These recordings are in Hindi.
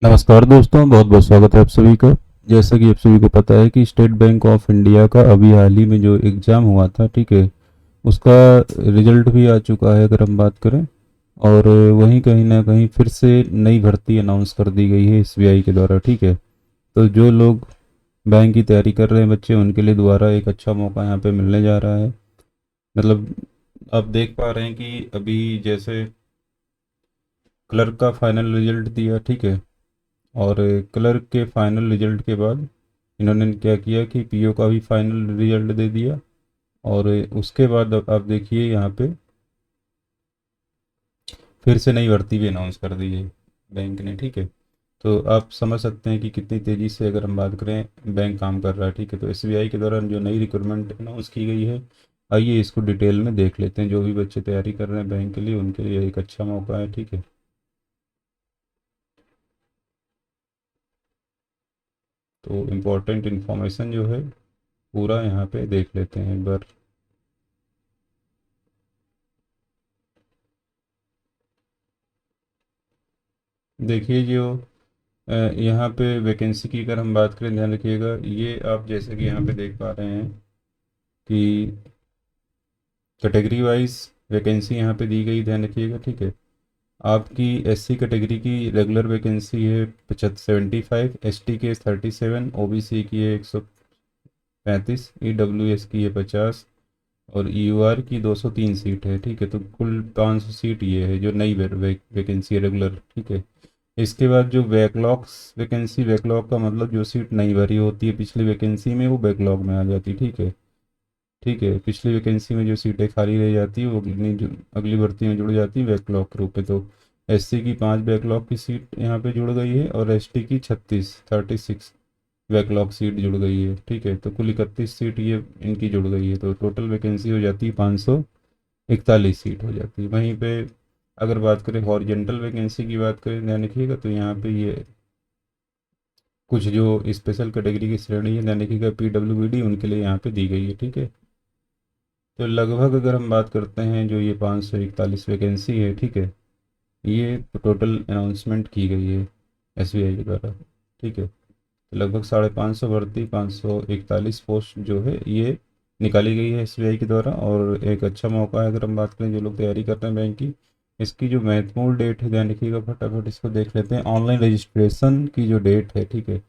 नमस्कार दोस्तों, बहुत बहुत स्वागत है आप सभी का। जैसा कि आप सभी को पता है कि स्टेट बैंक ऑफ इंडिया का अभी हाल ही में जो एग्ज़ाम हुआ था, ठीक है, उसका रिजल्ट भी आ चुका है अगर हम बात करें। और वहीं कहीं ना कहीं फिर से नई भर्ती अनाउंस कर दी गई है एसबीआई के द्वारा, ठीक है। तो जो लोग बैंक की तैयारी कर रहे हैं बच्चे, उनके लिए दोबारा एक अच्छा मौका यहाँ पे मिलने जा रहा है। मतलब आप देख पा रहे हैं कि अभी जैसे क्लर्क का फाइनल रिजल्ट दिया, ठीक है, और क्लर्क के फाइनल रिजल्ट के बाद इन्होंने क्या किया कि पीओ का भी फाइनल रिजल्ट दे दिया। और उसके बाद अब आप देखिए यहाँ पे फिर से नई भर्ती भी अनाउंस कर दी है बैंक ने, ठीक है। तो आप समझ सकते हैं कि कितनी तेज़ी से अगर हम बात करें बैंक काम कर रहा है, ठीक है। तो एसबीआई के दौरान जो नई रिक्रूटमेंट अनाउंस की गई है, आइए इसको डिटेल में देख लेते हैं। जो भी बच्चे तैयारी कर रहे हैं बैंक के लिए, उनके लिए एक अच्छा मौका है, ठीक है। तो इम्पोर्टेंट इन्फॉर्मेशन जो है पूरा यहाँ पे देख लेते हैं एक बार। देखिए जो यहाँ पे वैकेंसी की अगर हम बात करें, ध्यान रखिएगा, ये आप जैसे कि यहाँ पे देख पा रहे हैं कि कैटेगरी वाइज वैकेंसी यहाँ पे दी गई, ध्यान रखिएगा, ठीक है। आपकी एससी कैटेगरी की रेगुलर वैकेंसी है 75, एसटी के 37, ओबीसी की है 135, ईडब्ल्यूएस की है 50, और ईयूआर की 203 सीट है, ठीक है। तो कुल 500 सीट ये है जो नई वैकेंसी है रेगुलर, ठीक है। इसके बाद जो बैकलॉग्स वैकेंसी, बैकलॉग का मतलब जो सीट नहीं भरी होती है पिछली वैकेंसी में, वो बैकलॉग में आ जाती है, ठीक है। ठीक है, पिछली वैकेंसी में जो सीटें खाली रह जाती है वो अगली भर्ती में जुड़ जाती है बैकलॉग के रूप में। तो एससी की 5 बैकलॉग की सीट यहाँ पे जुड़ गई है, और एसटी की 36 बैकलॉग सीट जुड़ गई है, ठीक है। तो कुल 31 सीट ये इनकी जुड़ गई है, तो टोटल वैकेंसी हो जाती है 541 सीट हो जाती है। वहीं पे अगर बात करें हॉरिजेंटल वैकेंसी की बात करें, ध्यान रखिएगा, तो यहाँ पे ये कुछ जो स्पेशल कैटेगरी की श्रेणी है, ध्यान रखिएगा, पीडब्ल्यूबीडी, उनके लिए यहाँ पे दी गई है, ठीक है। तो लगभग अगर हम बात करते हैं जो ये 541 वैकेंसी है, ठीक है, ये टोटल अनाउंसमेंट की गई है एसबीआई के द्वारा, ठीक है। तो लगभग 550 भर्ती, 541 पोस्ट जो है ये निकाली गई है एसबीआई के द्वारा। और एक अच्छा मौका है अगर हम बात करें जो लोग तैयारी करते हैं बैंक की। इसकी जो महत्वपूर्ण डेट है, ध्यान रखिएगा, फटाफट इसको देख लेते हैं। ऑनलाइन रजिस्ट्रेशन की जो डेट है, ठीक है,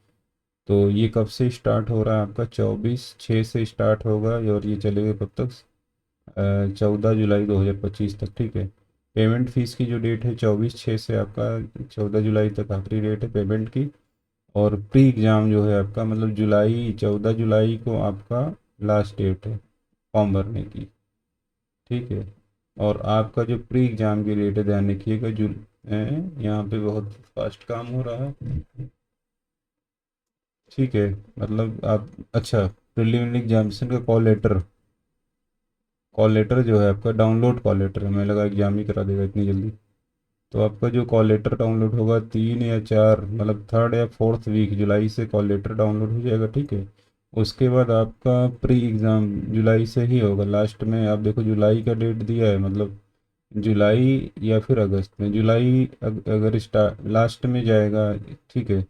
तो ये कब से स्टार्ट हो रहा है आपका? 24/6 से स्टार्ट होगा, और ये चलेगा कब तक? 14 जुलाई 2025 तक, ठीक है। पेमेंट फ़ीस की जो डेट है 24/6 से आपका 14 जुलाई तक आखिरी डेट है पेमेंट की। और प्री एग्ज़ाम जो है आपका, मतलब 14 जुलाई को आपका लास्ट डेट है फॉर्म भरने की, ठीक है। और आपका जो प्री एग्ज़ाम की डेट है, ध्यान रखिएगा, यहाँ पे बहुत फास्ट काम हो रहा है, ठीक है। मतलब आप, अच्छा, प्रिलिमिनरी एग्जामिनेशन का कॉल लेटर जो है आपका डाउनलोड कॉल लेटर है, हमें लगा एग्जाम ही करा देगा इतनी जल्दी। तो आपका जो कॉल लेटर डाउनलोड होगा 3 या 4, मतलब 3rd या 4th वीक जुलाई से कॉल लेटर डाउनलोड हो जाएगा, ठीक है। उसके बाद आपका प्री एग्ज़ाम जुलाई से ही होगा, लास्ट में आप देखो जुलाई का डेट दिया है, मतलब जुलाई या फिर अगस्त में, जुलाई अगर स्टार्ट लास्ट में जाएगा, ठीक है।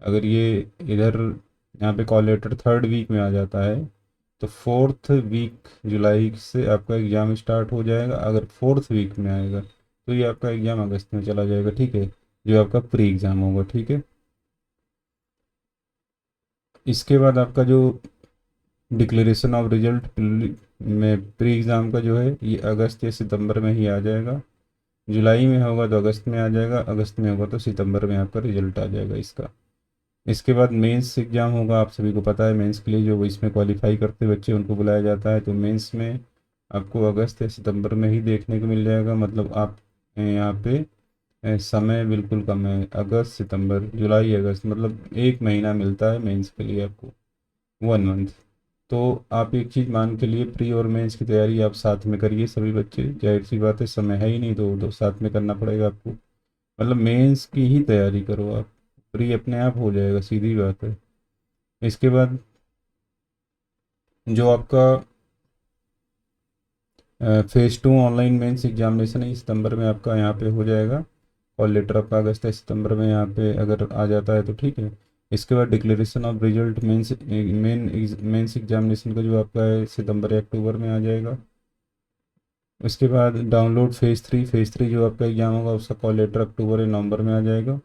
अगर ये इधर यहाँ पे कॉल लेटर 3rd वीक में आ जाता है, तो 4th वीक जुलाई से आपका एग्ज़ाम स्टार्ट हो जाएगा। अगर 4th वीक में आएगा तो ये आपका एग्ज़ाम अगस्त में चला जाएगा, ठीक है, जो आपका प्री एग्ज़ाम होगा, ठीक है। इसके बाद आपका जो डिक्लेरेशन ऑफ रिजल्ट में प्री एग्ज़ाम का जो है, ये अगस्त या सितंबर में ही आ जाएगा। जुलाई में होगा तो अगस्त में आ जाएगा, अगस्त में होगा तो सितंबर में आपका रिजल्ट आ जाएगा इसका। इसके बाद मेंस एग्ज़ाम होगा, आप सभी को पता है मेंस के लिए जो इसमें क्वालिफाई करते बच्चे उनको बुलाया जाता है। तो मेंस में आपको अगस्त या सितंबर में ही देखने को मिल जाएगा। मतलब आप यहाँ पे समय बिल्कुल कम है, अगस्त सितंबर जुलाई अगस्त, मतलब एक महीना मिलता है मेंस के लिए आपको, 1 मंथ। तो आप एक चीज़ मान के लिए, प्री और मेंस की तैयारी आप साथ में करिए सभी बच्चे, जाहिर सी बात है समय है ही नहीं, तो दो साथ में करना पड़ेगा आपको। मतलब मेंस की ही तैयारी करो आप, प्री अपने आप हो जाएगा, सीधी बात है। इसके बाद जो आपका फेज़ 2 ऑनलाइन मेंस एग्जामिनेशन है, सितंबर में आपका यहाँ पे हो जाएगा। कॉल लेटर आपका अगस्त या सितंबर में यहाँ पे अगर आ जाता है तो ठीक है। इसके बाद declaration of result mains examination का जो आपका है सितंबर या अक्टूबर में आ जाएगा। उसके बाद डाउनलोड फेज़ 3 जो आपका एग्ज़ाम होगा उसका कॉल लेटर अक्टूबर या नवंबर में आ जाएगा।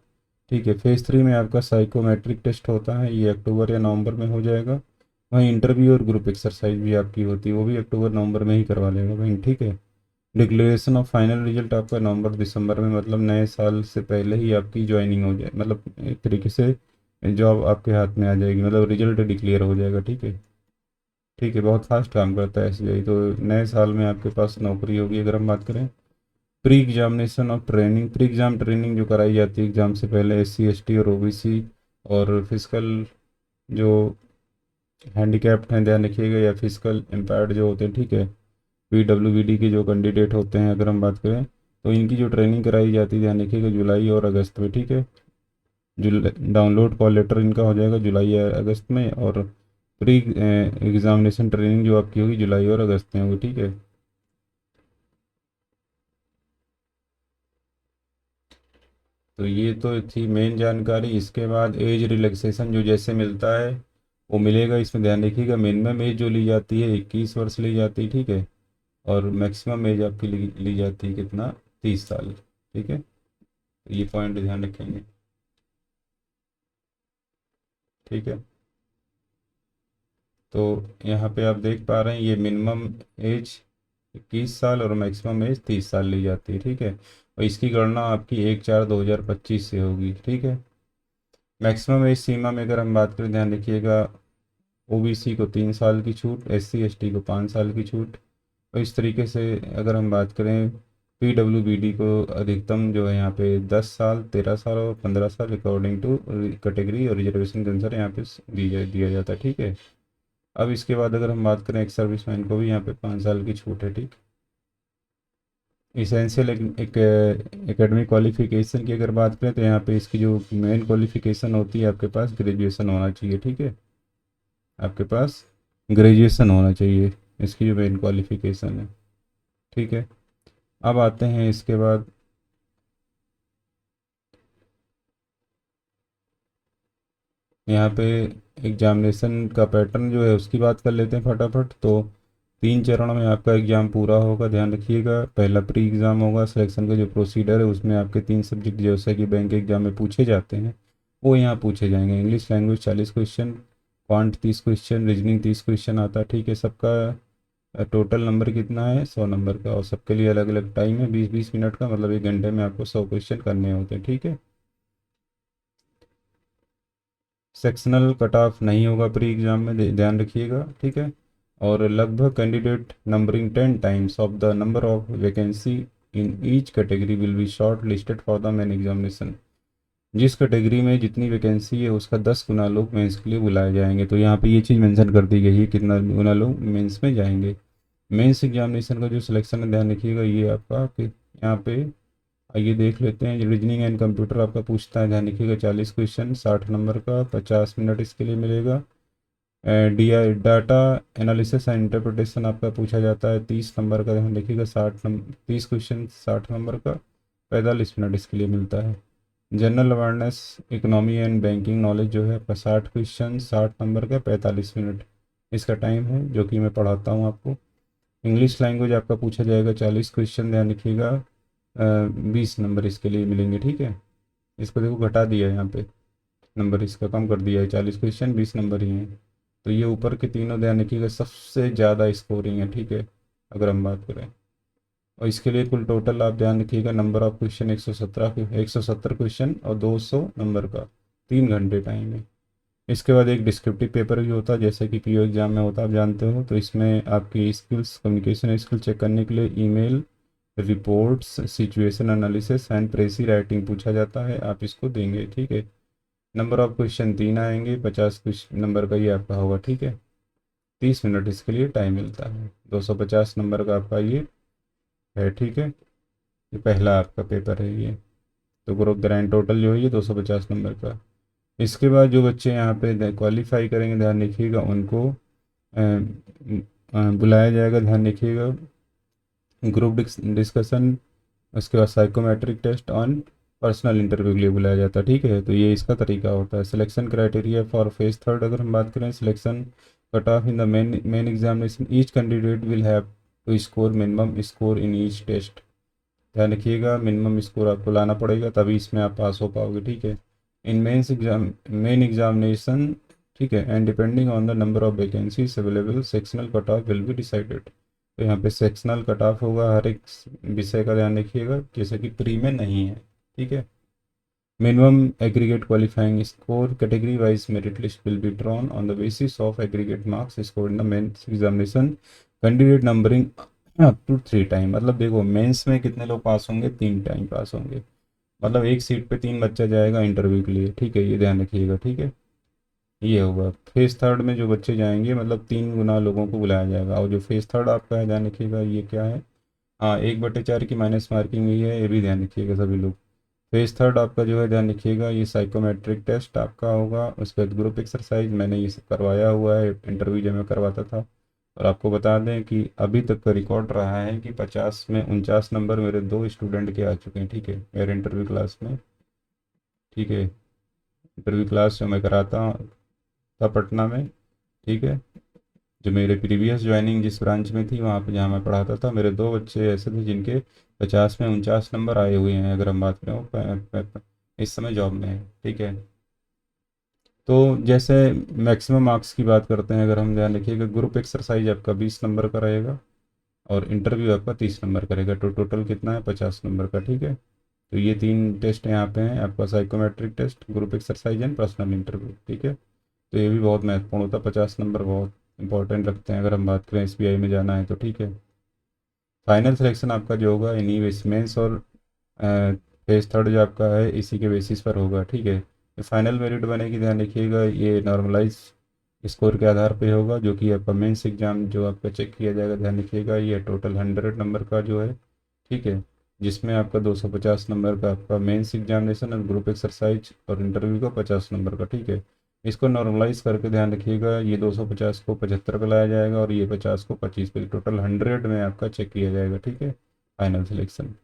ठीक है, फेज़ 3 में आपका साइकोमेट्रिक टेस्ट होता है, ये अक्टूबर या नवंबर में हो जाएगा। वहीं इंटरव्यू और ग्रुप एक्सरसाइज भी आपकी होती है, वो भी अक्टूबर नवंबर में ही करवा लेगा वहीं। ठीक है, डिक्लेरेशन ऑफ फाइनल रिजल्ट आपका नवंबर दिसंबर में, मतलब नए साल से पहले ही आपकी ज्वाइनिंग हो जाए, मतलब एक तरीके से जॉब आपके हाथ में आ जाएगी, मतलब रिजल्ट डिक्लेयर हो जाएगा। ठीक है, ठीक है, बहुत फास्ट काम करता है एसबीआई, तो नए साल में आपके पास नौकरी होगी। अगर हम बात करें प्री एग्जामिनेशन और ट्रेनिंग, प्री एग्ज़ाम ट्रेनिंग जो कराई जाती है एग्ज़ाम से पहले एससी एसटी और ओबीसी और फिजिकल जो हैंडीकैप्ड हैं ध्यान रखिएगा, या फिजिकल एम्पायर्ड जो होते हैं, ठीक है, पीडब्ल्यूबीडी के जो कैंडिडेट होते हैं अगर हम बात करें, तो इनकी जो ट्रेनिंग कराई जाती है ध्यान रखिएगा जुलाई और अगस्त में। ठीक है, डाउनलोड कॉल लेटर इनका हो जाएगा जुलाई या अगस्त में, और प्री एग्जामिनेशन ट्रेनिंग जो आपकी होगी जुलाई और अगस्त में होगी। ठीक है, तो ये तो थी मेन जानकारी। इसके बाद एज रिलैक्सेशन जो जैसे मिलता है वो मिलेगा, इसमें ध्यान रखिएगा। मिनिमम एज जो ली जाती है 21 वर्ष ली जाती है, ठीक है, और मैक्सिमम एज आपकी ली जाती है कितना, 30 साल। ठीक है, तो ये पॉइंट ध्यान रखेंगे। ठीक है, तो यहाँ पे आप देख पा रहे हैं ये मिनिमम एज 21 साल और मैक्सिमम एज 30 साल ली जाती है। ठीक है, और इसकी गणना आपकी 1/4/2025 से होगी। ठीक है, मैक्सिमम एज सीमा में अगर हम बात करें ध्यान रखिएगा, ओबीसी को 3 साल की छूट, एससी एसटी को 5 साल की छूट, और इस तरीके से अगर हम बात करें पीडब्ल्यूबीडी को अधिकतम जो है यहाँ पे 10 साल, 13 साल और 15 साल अकॉर्डिंग टू कैटेगरी और रिजर्वेशन के अनुसार यहाँ पे दिया जाता है। ठीक है, अब इसके बाद अगर हम बात करें एक सर्विसमैन को भी यहाँ पे 5 साल की छूट है। ठीक, इसेंशियल एक एकेडमिक क्वालिफिकेशन की अगर बात करें तो यहाँ पे इसकी जो मेन क्वालिफिकेशन होती है आपके पास ग्रेजुएशन होना चाहिए। ठीक है, आपके पास ग्रेजुएशन होना चाहिए, इसकी जो मेन क्वालिफिकेशन है। ठीक है, अब आते हैं इसके बाद यहाँ पे एग्जामिनेशन का पैटर्न जो है उसकी बात कर लेते हैं फटाफट। तो 3 चरणों में आपका एग्ज़ाम पूरा होगा, ध्यान रखिएगा। पहला प्री एग्ज़ाम होगा, सिलेक्शन का जो प्रोसीडर है उसमें आपके 3 सब्जेक्ट जैसे कि बैंक एग्जाम में पूछे जाते हैं वो यहाँ पूछे जाएंगे। English language 40 question, quant 30 question, reasoning 30 question आता है। ठीक है, सबका टोटल नंबर कितना है, 100 नंबर का, और सबके लिए अलग अलग टाइम है 20-20 मिनट का, मतलब 1 घंटे में आपको 100 क्वेश्चन करने होते हैं। ठीक है, सेक्शनल कट ऑफ नहीं होगा प्री एग्जाम में, ध्यान रखिएगा। ठीक है, और लगभग candidate numbering 10 times of the number of vacancy in each category will be short listed for the main examination. जिस कैटेगरी में जितनी वैकेंसी है उसका 10 गुना लोग मेंस के लिए बुलाए जाएंगे। तो यहाँ पे ये चीज़ मेंशन कर दी गई है कितना गुना लोग मेंस में जाएंगे। मेंस एग्जामिनेशन का जो सिलेक्शन है ध्यान रखिएगा ये आपका कि यहाँ पे आइए देख लेते हैं। रीजनिंग एंड कंप्यूटर आपका पूछता है, ध्यान रखिएगा 40 क्वेश्चन, 60 नंबर का, 50 मिनट इसके लिए मिलेगा। D data analysis and interpretation आपका पूछा जाता है 30 नंबर का, ध्यान रखिएगा 30 क्वेश्चन 60 नंबर का, 45 मिनट इसके लिए मिलता है। General awareness economy and banking knowledge जो है आपका 60 क्वेश्चन 60 नंबर का, 45 मिनट इसका टाइम है जो कि मैं पढ़ाता हूँ आपको। इंग्लिश लैंग्वेज आपका पूछा जाएगा 40 क्वेश्चन, ध्यान रखिएगा 20 नंबर इसके लिए मिलेंगे। ठीक है, इसको देखो घटा दिया है यहाँ पे, नंबर इसका कम कर दिया है, 40 क्वेश्चन 20 नंबर ही हैं। तो ये ऊपर के तीनों ध्यान रखिएगा सबसे ज़्यादा स्कोरिंग है। ठीक है, अगर हम बात करें, और इसके लिए कुल टोटल आप ध्यान रखिएगा नंबर ऑफ क्वेश्चन 170 क्वेश्चन और 200 नंबर का, 3 घंटे टाइम है। इसके बाद एक डिस्क्रिप्टिव पेपर भी होता है जैसे कि पीओ एग्जाम में होता है, आप जानते हो। तो इसमें आपकी स्किल्स, कम्युनिकेशन स्किल चेक करने के लिए email, reports, situation analysis and प्रेसी writing पूछा जाता है, आप इसको देंगे। ठीक है, नंबर ऑफ क्वेश्चन 3 आएंगे, 50 नंबर का ये आपका होगा। ठीक है, 30 मिनट इसके लिए टाइम मिलता है, 250 नंबर का आपका ये है। ठीक है, ये पहला आपका पेपर है ये। तो ग्रुप ग्रैंड टोटल जो है ये 250 नंबर का। इसके बाद जो बच्चे यहाँ पे क्वालिफाई करेंगे ध्यान रखिएगा उनको बुलाया जाएगा, ध्यान रखिएगा। ग्रुप डिस्कशन, उसके बाद psychometric test on personal interview के लिए बुलाया जाता है, ठीक है। तो ये इसका तरीका होता है। Selection criteria for phase third अगर हम बात करें, selection cut off in the main examination, each candidate will have to score minimum score in each test. ध्यान रखिएगा, मिनिमम स्कोर आपको लाना पड़ेगा, तभी इसमें आप पास हो पाओगे, ठीक है। इन मेन एग्जामिनेशन, ठीक है, and depending on the number of vacancies available sectional cut off will be decided. तो यहाँ पे सेक्शनल कट ऑफ होगा हर एक विषय का, ध्यान रखिएगा, जैसे कि प्री में नहीं है, ठीक है। Minimum aggregate qualifying score category wise merit list will be drawn on the basis of aggregate marks score in the mains examination, candidate numbering up to 3 time. मतलब देखो, मेंस में कितने लोग पास होंगे, 3 टाइम पास होंगे, मतलब एक सीट पे 3 बच्चा जाएगा इंटरव्यू के लिए, ठीक है, ये ध्यान रखिएगा, ठीक है। ये होगा फेज थर्ड में जो बच्चे जाएंगे, मतलब 3 गुना लोगों को बुलाया जाएगा। और जो फेज थर्ड आपका है, ध्यान रखिएगा, ये क्या है, हाँ, 1/4 की माइनस मार्किंग हुई है, ये भी ध्यान रखिएगा सभी लोग। फेज थर्ड आपका जो है, ध्यान रखिएगा, ये साइकोमेट्रिक टेस्ट आपका होगा, उसके बाद ग्रुप एक्सरसाइज, मैंने ये सब करवाया हुआ है इंटरव्यू जब मैं करवाता था। और आपको बता दें कि अभी तक का रिकॉर्ड रहा है कि 50 में 49 नंबर मेरे 2 स्टूडेंट के आ चुके हैं, ठीक है, मेरे इंटरव्यू क्लास में, ठीक है। इंटरव्यू क्लास जो मैं कराता था पटना में, ठीक है, जो मेरे प्रीवियस ज्वाइनिंग जिस ब्रांच में थी वहाँ पे जहाँ मैं पढ़ाता था, मेरे 2 बच्चे ऐसे थे जिनके 50 में 49 नंबर आए हुए हैं, अगर हम बात करें, वो इस समय जॉब में है, ठीक है। तो जैसे मैक्सिमम मार्क्स की बात करते हैं, अगर हम ध्यान रखिएगा, ग्रुप एक्सरसाइज आपका 20 नंबर का रहेगा और इंटरव्यू आपका 30 नंबर का रहेगा, तो टोटल कितना है, 50 नंबर का, ठीक है। तो ये 3 टेस्ट यहाँ पे हैं आपका, psychometric test, group exercise and personal interview, ठीक है। तो ये भी बहुत महत्वपूर्ण होता है, 50 नंबर बहुत इंपॉर्टेंट रखते हैं अगर हम बात करें एसबीआई में जाना है तो, ठीक है। फाइनल सिलेक्शन आपका जो होगा इन्हीं मेंस और फेज थर्ड जो आपका है इसी के बेसिस पर होगा, ठीक है। फाइनल मेरिट बनेगी, ध्यान रखिएगा, ये नॉर्मलाइज स्कोर के आधार पे होगा, जो कि आपका मेंस एग्जाम जो आपका चेक किया जाएगा, ध्यान रखिएगा, ये टोटल 100 नंबर का जो है, ठीक है, जिसमें आपका 250 नंबर का आपका मेंस एग्जामिनेशन और ग्रुप एक्सरसाइज और इंटरव्यू का 50 नंबर का, ठीक है। इसको नॉर्मलाइज करके ध्यान रखिएगा, ये 250 को 75 पे लाया जाएगा और ये 50 को 25 पे, टोटल 100 में आपका चेक किया जाएगा, ठीक है, फाइनल सिलेक्शन।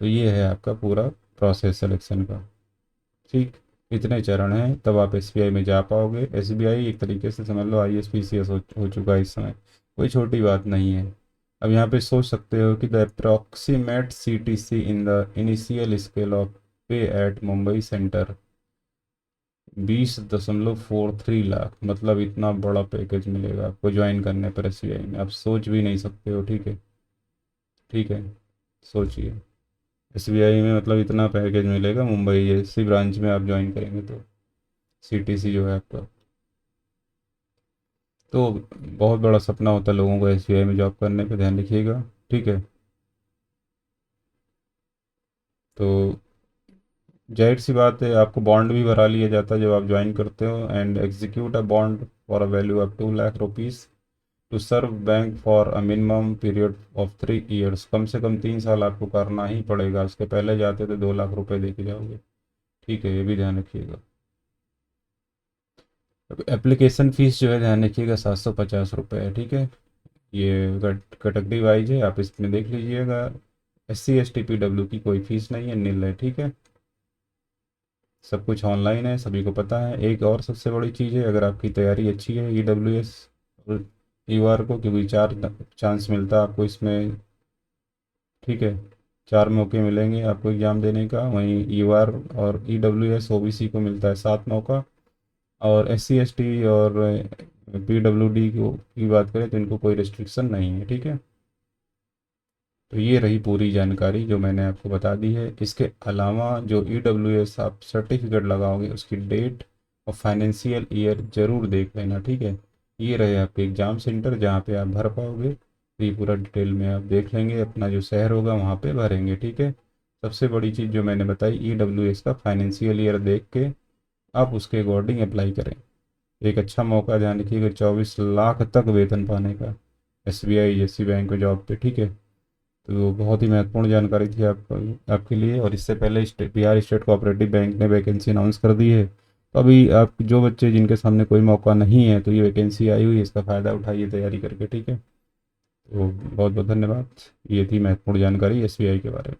तो ये है आपका पूरा प्रोसेस सिलेक्शन का, ठीक। इतने चरण हैं, तब आप एसबीआई में जा पाओगे। एसबीआई एक तरीके से समझ लो आईएएस हो चुका है इस समय, कोई छोटी बात नहीं है। अब यहाँ पे सोच सकते हो कि the approximate CTC in the initial scale of पे एट मुंबई सेंटर 20.43 लाख, मतलब इतना बड़ा पैकेज मिलेगा आपको ज्वाइन करने पर एसबीआई में, आप सोच भी नहीं सकते हो, ठीक है, ठीक है, सोचिए, एसबीआई में मतलब इतना पैकेज मिलेगा मुंबई इसी ब्रांच में आप ज्वाइन करेंगे तो, सीटीसी जो है आपका। तो बहुत बड़ा सपना होता है लोगों को एसबीआई में जॉब करने पे, ध्यान रखिएगा, ठीक है। तो जाहिर सी बात है, आपको बॉन्ड भी भरा लिया जाता है जब आप ज्वाइन करते हो, and execute a bond for a value of 2 lakh rupees to serve bank for a minimum period of 3 years. कम से कम 3 साल आपको करना ही पड़ेगा, उसके पहले जाते तो 2 लाख रुपए दे के जाओगे, ठीक है, ये भी ध्यान रखिएगा। एप्लीकेशन फ़ीस जो है, ध्यान रखिएगा, 750 रुपये है, ठीक है। ये कैटेगरी वाइज है, आप इसमें देख लीजिएगा। SC ST PW की कोई फीस नहीं है, नील है, ठीक है। सब कुछ ऑनलाइन है, सभी को पता है। एक और सबसे बड़ी चीज़ है, अगर आपकी तैयारी अच्छी है EWS और EOR को, क्योंकि 4 चांस मिलता है आपको इसमें, ठीक है, 4 मौके मिलेंगे आपको एग्ज़ाम देने का। वहीं EOR और EWS OBC को मिलता है 7 मौका, और SC ST और PWD की बात करें तो इनको कोई रिस्ट्रिक्शन नहीं है, ठीक है। तो ये रही पूरी जानकारी जो मैंने आपको बता दी है। इसके अलावा जो EWS आप सर्टिफिकेट लगाओगे उसकी डेट और फाइनेंशियल ईयर ज़रूर देख लेना, ठीक है। ये रहे आपके एग्ज़ाम सेंटर जहाँ पे आप भर पाओगे, तो ये पूरा डिटेल में आप देख लेंगे, अपना जो शहर होगा वहाँ पे भरेंगे, ठीक है। सबसे बड़ी चीज़ जो मैंने बताई, EWS का फाइनेंशियल ईयर देख के आप उसके अकॉर्डिंग अप्लाई करें। एक अच्छा मौका, ध्यान रखिएगा, 24 लाख तक वेतन पाने का एसबीआई जैसी बैंक में जॉब पे, ठीक है। तो बहुत ही महत्वपूर्ण जानकारी थी आपके लिए। और इससे पहले बिहार स्टेट कोऑपरेटिव बैंक ने वैकेंसी अनाउंस कर दी है, तो अभी आप जो बच्चे जिनके सामने कोई मौका नहीं है, तो ये वैकेंसी आई हुई है, इसका फ़ायदा उठाइए तैयारी करके, ठीक है। तो बहुत बहुत धन्यवाद, ये थी महत्वपूर्ण जानकारी एसबीआई के बारे में।